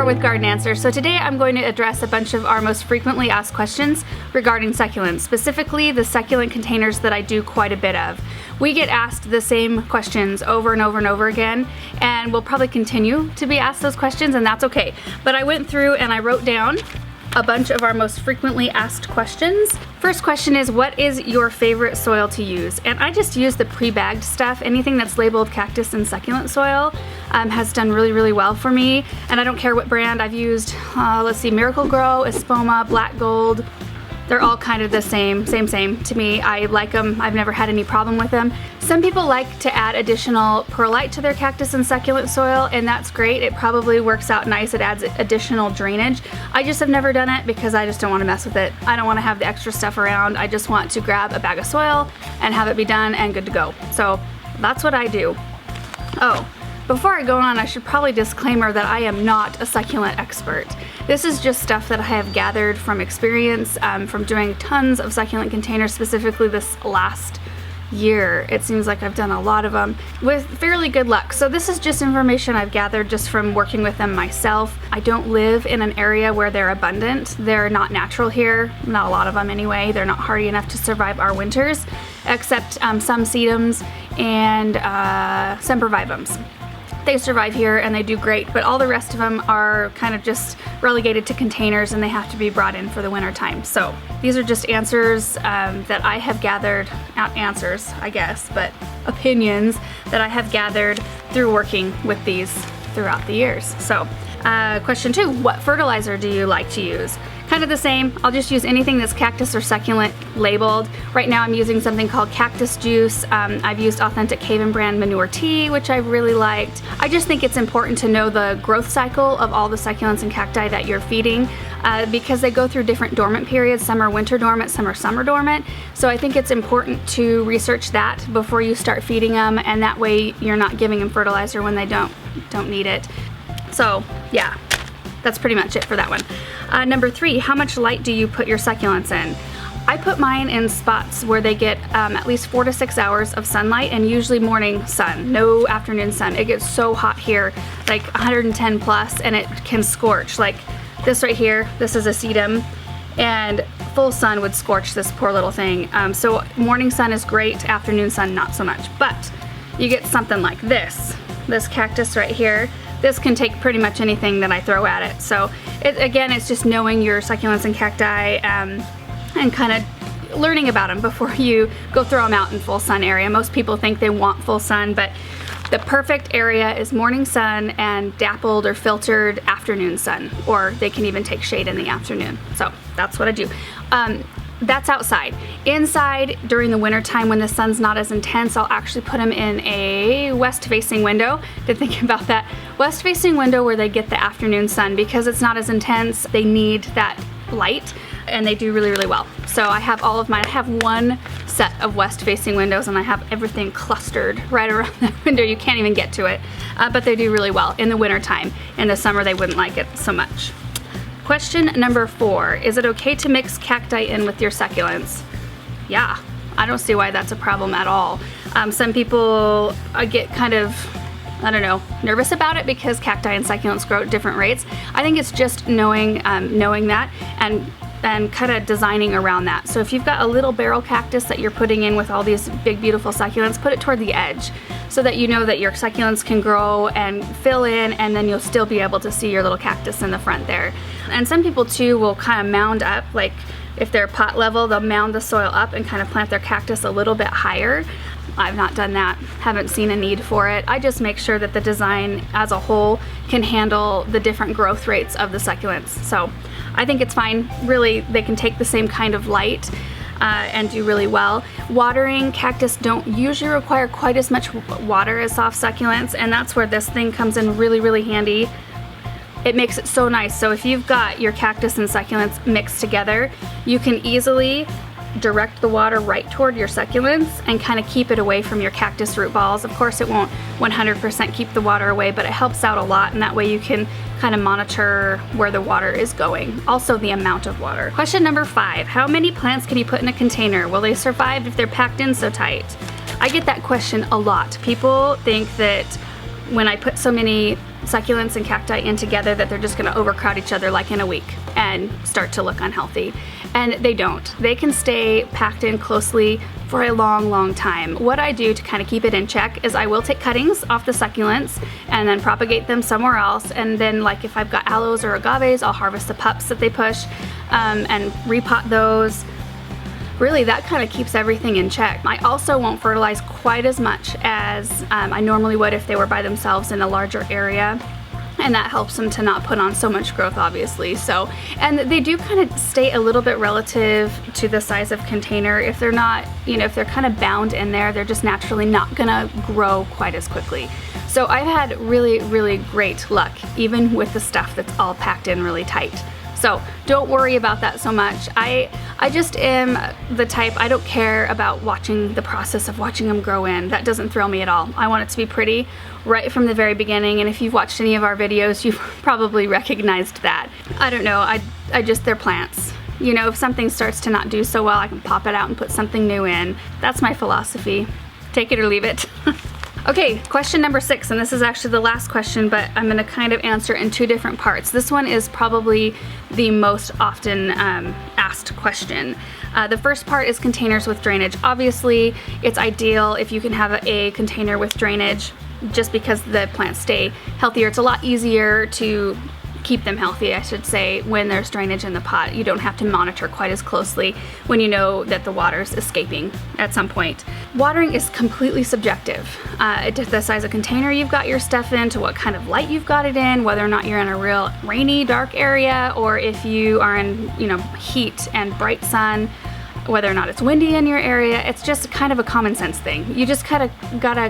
Laura with Garden Answers. So today I'm going to address a bunch of our most frequently asked questions regarding succulents, specifically the succulent containers that I do quite a bit of. We get asked the same questions over and over and over again, and we'll probably continue to be asked those questions, and that's okay. But I went through and I wrote down a bunch of our most frequently asked questions. First question is, what is your favorite soil to use? And I just use the pre-bagged stuff. Anything that's labeled cactus and succulent soil has done really, really well for me. And I don't care what brand I've used. Let's see, Miracle Grow, Espoma, Black Gold. They're all kind of the same to me. I like them. I've never had any problem with them. Some people like to add additional perlite to their cactus and succulent soil, and that's great. It probably works out nice. It adds additional drainage. I just have never done it because I just don't want to mess with it. I don't want to have the extra stuff around. I just want to grab a bag of soil and have it be done and good to go. So that's what I do. Oh, before I go on, I should probably disclaimer that I am not a succulent expert. This is just stuff that I have gathered from experience, from doing tons of succulent containers, specifically this last year. It seems like I've done a lot of them with fairly good luck. So this is just information I've gathered just from working with them myself. I don't live in an area where they're abundant. They're not natural here, not a lot of them anyway. They're not hardy enough to survive our winters, except some sedums and sempervivums. They survive here and they do great, but all the rest of them are kind of just relegated to containers and they have to be brought in for the winter time. So these are just answers that I have gathered, not answers I guess, but opinions that I have gathered through working with these throughout the years. So question 2, what fertilizer do you like to use? Kind of the same. I'll just use anything that's cactus or succulent labeled. Right now I'm using something called Cactus Juice. I've used Authentic Haven brand Manure Tea, which I really liked. I just think it's important to know the growth cycle of all the succulents and cacti that you're feeding because they go through different dormant periods. Some are winter dormant, some are summer dormant. So I think it's important to research that before you start feeding them, and that way you're not giving them fertilizer when they don't need it. So yeah, that's pretty much it for that one. Number 3, how much light do you put your succulents in? I put mine in spots where they get at least 4 to 6 hours of sunlight, and usually morning sun, no afternoon sun. It gets so hot here, like 110 plus, and it can scorch. Like this right here, this is a sedum, and full sun would scorch this poor little thing. So morning sun is great, afternoon sun not so much. But you get something like this cactus right here. This can take pretty much anything that I throw at it. So again, it's just knowing your succulents and cacti and kind of learning about them before you go throw them out in full sun area. Most people think they want full sun, but the perfect area is morning sun and dappled or filtered afternoon sun, or they can even take shade in the afternoon. So that's what I do. That's outside. Inside, during the winter time when the sun's not as intense, I'll actually put them in a west-facing window. Did think about that. West-facing window where they get the afternoon sun, because it's not as intense. They need that light, and they do really, really well. So I have all of mine. I have one set of west-facing windows, and I have everything clustered right around that window. You can't even get to it, but they do really well in the winter time. In the summer, they wouldn't like it so much. Question number 4, is it okay to mix cacti in with your succulents? Yeah, I don't see why that's a problem at all. Some people get kind of, I don't know, nervous about it because cacti and succulents grow at different rates. I think it's just knowing that and kind of designing around that. So if you've got a little barrel cactus that you're putting in with all these big beautiful succulents, put it toward the edge so that you know that your succulents can grow and fill in, and then you'll still be able to see your little cactus in the front there. And some people too will kind of mound up, like if they're pot level, they'll mound the soil up and kind of plant their cactus a little bit higher. I've not done that, haven't seen a need for it. I just make sure that the design as a whole can handle the different growth rates of the succulents. So I think it's fine. Really, they can take the same kind of light and do really well. Watering, cactus don't usually require quite as much water as soft succulents, and that's where this thing comes in really, really handy. It makes it so nice. So if you've got your cactus and succulents mixed together, you can easily direct the water right toward your succulents and kind of keep it away from your cactus root balls. Of course, it won't 100% keep the water away, but it helps out a lot, and that way you can kind of monitor where the water is going. Also the amount of water. Question number 5, how many plants can you put in a container? Will they survive if they're packed in so tight? I get that question a lot. People think that when I put so many succulents and cacti in together that they're just gonna overcrowd each other like in a week and start to look unhealthy. And they don't. They can stay packed in closely for a long time. What I do to kind of keep it in check is I will take cuttings off the succulents and then propagate them somewhere else, and then like if I've got aloes or agaves, I'll harvest the pups that they push and repot those. Really, that kind of keeps everything in check. I also won't fertilize quite as much as I normally would if they were by themselves in a larger area. And that helps them to not put on so much growth, obviously. So, and they do kind of stay a little bit relative to the size of container. If they're not, you know, if they're kind of bound in there, they're just naturally not gonna grow quite as quickly. So I've had really great luck, even with the stuff that's all packed in really tight. So don't worry about that so much. I just am the type, I don't care about watching the process of watching them grow in. That doesn't thrill me at all. I want it to be pretty right from the very beginning, and if you've watched any of our videos, you've probably recognized that. I don't know, I just, they're plants. You know, if something starts to not do so well, I can pop it out and put something new in. That's my philosophy. Take it or leave it. Okay, question number 6, and this is actually the last question, but I'm gonna kind of answer in 2 different parts. This one is probably the most often asked question. The first part is containers with drainage. Obviously, it's ideal if you can have a container with drainage just because the plants stay healthier. It's a lot easier to keep them healthy, I should say, when there's drainage in the pot. You don't have to monitor quite as closely when you know that the water's escaping at some point. Watering is completely subjective. To the size of container you've got your stuff in, to what kind of light you've got it in, whether or not you're in a real rainy, dark area, or if you are in, you know, heat and bright sun, whether or not it's windy in your area. It's just kind of a common sense thing. You just gotta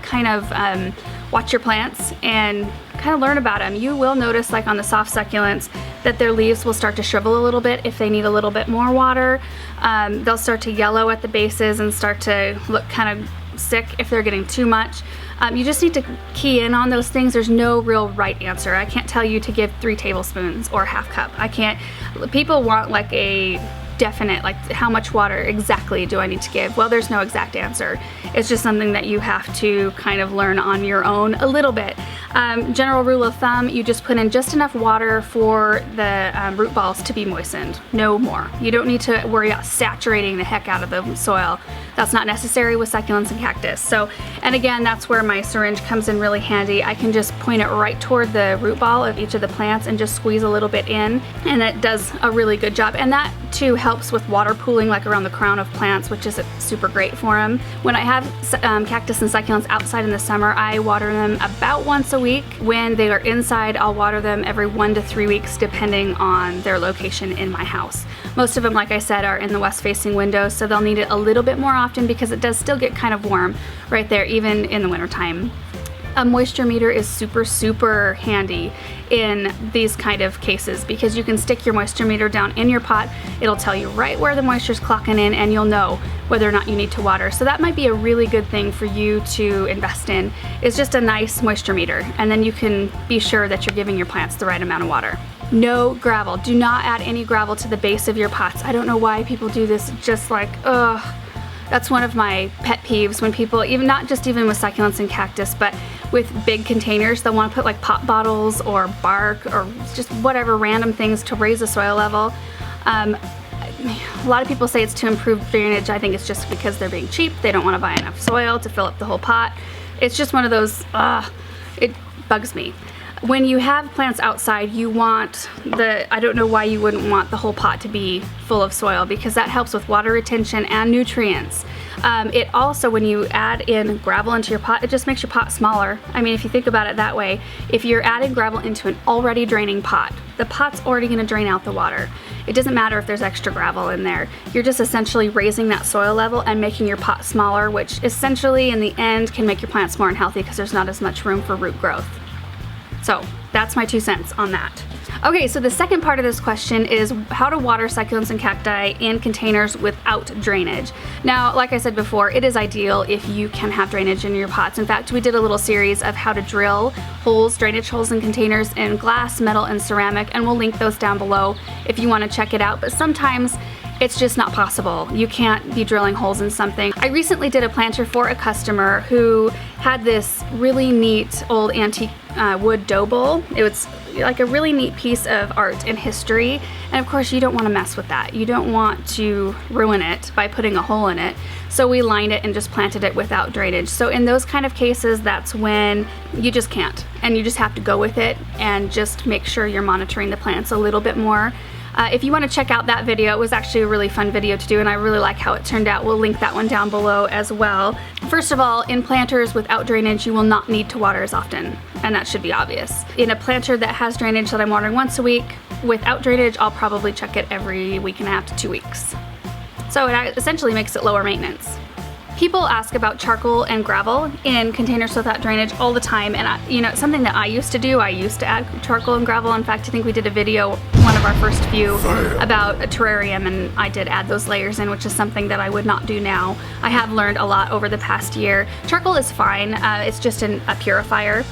kind of watch your plants and kind of learn about them. You will notice, like on the soft succulents, that their leaves will start to shrivel a little bit if they need a little bit more water. They'll start to yellow at the bases and start to look kind of sick if they're getting too much. You just need to key in on those things. There's no real right answer. I can't tell you to give 3 tablespoons or half cup. I can't. People want like a definite, like how much water exactly do I need to give? Well, there's no exact answer. It's just something that you have to kind of learn on your own a little bit. General rule of thumb, you just put in just enough water for the root balls to be moistened, no more. You don't need to worry about saturating the heck out of the soil. That's not necessary with succulents and cactus. So, and again, that's where my syringe comes in really handy. I can just point it right toward the root ball of each of the plants and just squeeze a little bit in, and it does a really good job. And that too helps with water pooling, like around the crown of plants, which is super great for them. When I have cactus and succulents outside in the summer, I water them about once a week. When they are inside, I'll water them every 1 to 3 weeks, depending on their location in my house. Most of them, like I said, are in the west-facing windows, so they'll need it a little bit more often because it does still get kind of warm right there, even in the wintertime. A moisture meter is super handy in these kind of cases because you can stick your moisture meter down in your pot. It'll tell you right where the moisture's clocking in, and you'll know whether or not you need to water. So that might be a really good thing for you to invest in, is just a nice moisture meter, and then you can be sure that you're giving your plants the right amount of water. No gravel. Do not add any gravel to the base of your pots. I don't know why people do this. Just like, ugh. That's one of my pet peeves when people, even not just even with succulents and cactus, but with big containers, they'll want to put like pop bottles or bark or just whatever random things to raise the soil level. A lot of people say it's to improve drainage. I think it's just because they're being cheap. They don't want to buy enough soil to fill up the whole pot. It's just one of those, it bugs me. When you have plants outside, you want I don't know why you wouldn't want the whole pot to be full of soil, because that helps with water retention and nutrients. It also, when you add in gravel into your pot, it just makes your pot smaller. I mean, if you think about it that way, if you're adding gravel into an already draining pot, the pot's already going to drain out the water. It doesn't matter if there's extra gravel in there. You're just essentially raising that soil level and making your pot smaller, which essentially in the end can make your plants more unhealthy because there's not as much room for root growth. So that's my 2 cents on that. Okay, so the second part of this question is how to water succulents and cacti in containers without drainage. Now, like I said before, it is ideal if you can have drainage in your pots. In fact, we did a little series of how to drill holes, drainage holes in containers in glass, metal, and ceramic, and we'll link those down below if you want to check it out. But sometimes it's just not possible. You can't be drilling holes in something. I recently did a planter for a customer who had this really neat old antique wood dough bowl. It was like a really neat piece of art and history, and of course you don't want to mess with that. You don't want to ruin it by putting a hole in it. So we lined it and just planted it without drainage. So in those kind of cases, that's when you just can't, and you just have to go with it and just make sure you're monitoring the plants a little bit more. If you want to check out that video, it was actually a really fun video to do, and I really like how it turned out. We'll link that one down below as well. First of all, in planters without drainage, you will not need to water as often, and that should be obvious. In a planter that has drainage that I'm watering once a week, without drainage, I'll probably check it every week and a half to 2 weeks. So it essentially makes it lower maintenance. People ask about charcoal and gravel in containers without drainage all the time, and you know, it's something that I used to do. I used to add charcoal and gravel. In fact, I think we did a video, one of our first few, about a terrarium, and I did add those layers in, which is something that I would not do now. I have learned a lot over the past year. Charcoal is fine. It's just a purifier.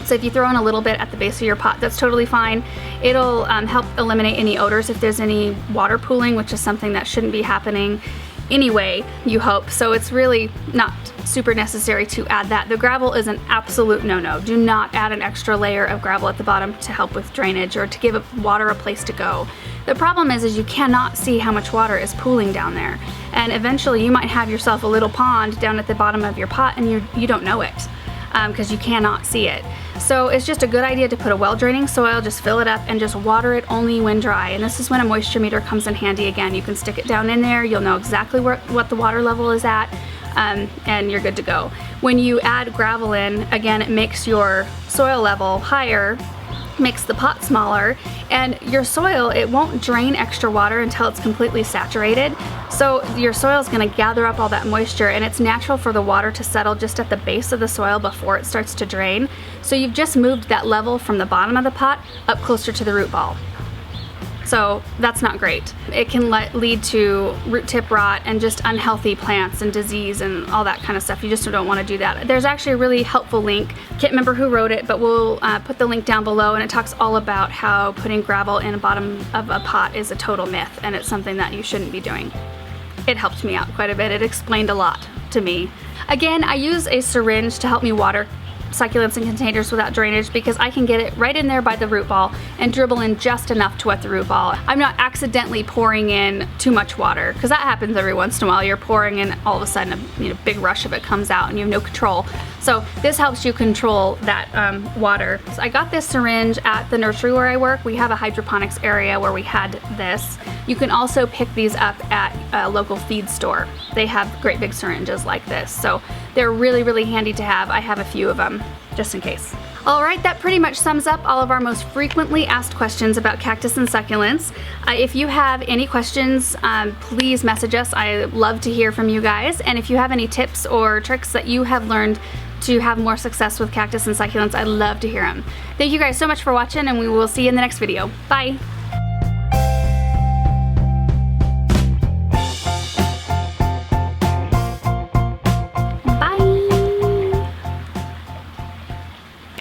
So if you throw in a little bit at the base of your pot, that's totally fine. It'll help eliminate any odors if there's any water pooling, which is something that shouldn't be happening anyway, you hope. So it's really not super necessary to add that. The gravel is an absolute no-no. Do not add an extra layer of gravel at the bottom to help with drainage or to give water a place to go. The problem is you cannot see how much water is pooling down there, and eventually you might have yourself a little pond down at the bottom of your pot and you don't know it because you cannot see it. So it's just a good idea to put a well-draining soil, just fill it up and just water it only when dry. And this is when a moisture meter comes in handy again. You can stick it down in there, you'll know exactly what the water level is at, and you're good to go. When you add gravel in, again, it makes your soil level higher, makes the pot smaller, and your soil, it won't drain extra water until it's completely saturated. So your soil is going to gather up all that moisture, and it's natural for the water to settle just at the base of the soil before it starts to drain. So you've just moved that level from the bottom of the pot up closer to the root ball. So that's not great. It can lead to root tip rot and just unhealthy plants and disease and all that kind of stuff. You just don't want to do that. There's actually a really helpful link. Can't remember who wrote it, but we'll put the link down below, and it talks all about how putting gravel in the bottom of a pot is a total myth, and it's something that you shouldn't be doing. It helped me out quite a bit. It explained a lot to me. Again, I use a syringe to help me water succulents in containers without drainage because I can get it right in there by the root ball and dribble in just enough to wet the root ball. I'm not accidentally pouring in too much water, because that happens every once in a while. You're pouring in, all of a sudden a big rush of it comes out and you have no control. So this helps you control that water. So I got this syringe at the nursery where I work. We have a hydroponics area where we had this. You can also pick these up at a local feed store. They have great big syringes like this. So they're really, really handy to have. I have a few of them just in case. Alright, that pretty much sums up all of our most frequently asked questions about cactus and succulents. If you have any questions, please message us. I love to hear from you guys. And if you have any tips or tricks that you have learned to have more success with cactus and succulents, I'd love to hear them. Thank you guys so much for watching, and we will see you in the next video. Bye!